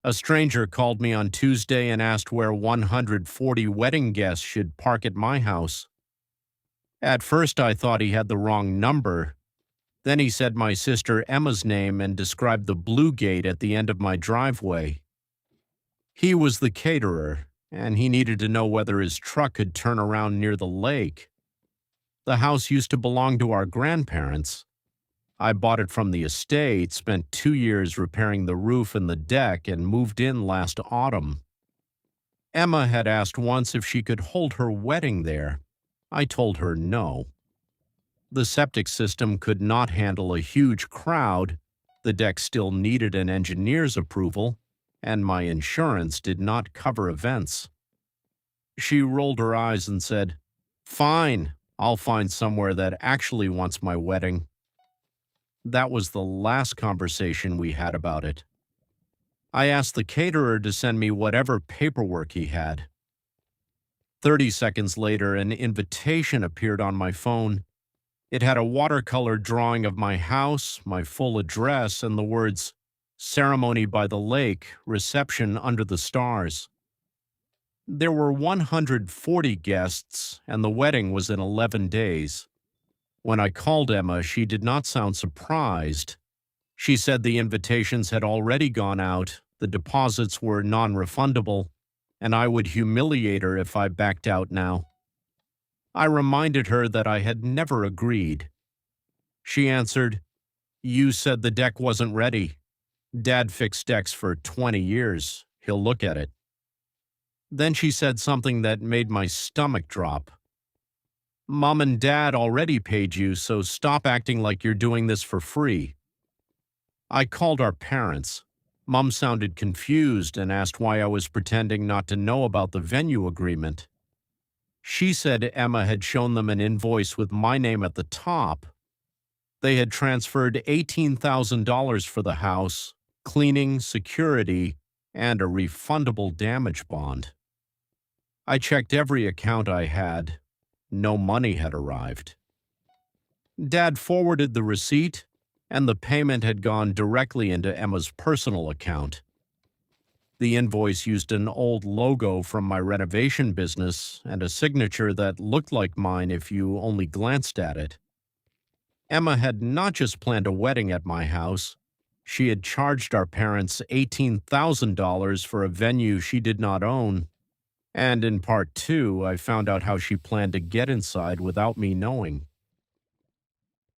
A stranger called me on Tuesday and asked where 140 wedding guests should park at my house. At first, I thought he had the wrong number. Then he said my sister Emma's name and described the blue gate at the end of my driveway. He was the caterer, and he needed to know whether his truck could turn around near the lake. The house used to belong to our grandparents. I bought it from the estate, spent 2 years repairing the roof and the deck, and moved in last autumn. Emma had asked once if she could hold her wedding there. I told her no. The septic system could not handle a huge crowd, the deck still needed an engineer's approval, and my insurance did not cover events. She rolled her eyes and said, "Fine, I'll find somewhere that actually wants my wedding." That was the last conversation we had about it. I asked the caterer to send me whatever paperwork he had. 30 seconds later, an invitation appeared on my phone. It had a watercolor drawing of my house, my full address, and the words, "Ceremony by the lake, reception under the stars." There were 140 guests, and the wedding was in 11 days. When I called Emma, she did not sound surprised. She said the invitations had already gone out, the deposits were non-refundable, and I would humiliate her if I backed out now. I reminded her that I had never agreed. She answered, "You said the deck wasn't ready. Dad fixed decks for 20 years. He'll look at it." Then she said something that made my stomach drop. "Mom and Dad already paid you, so stop acting like you're doing this for free." I called our parents. Mom sounded confused and asked why I was pretending not to know about the venue agreement. She said Emma had shown them an invoice with my name at the top. They had transferred $18,000 for the house, cleaning, security, and a refundable damage bond. I checked every account I had. No money had arrived. Dad forwarded the receipt, and the payment had gone directly into Emma's personal account. The invoice used an old logo from my renovation business and a signature that looked like mine if you only glanced at it. Emma had not just planned a wedding at my house. She had charged our parents $18,000 for a venue she did not own. And in part two, I found out how she planned to get inside without me knowing.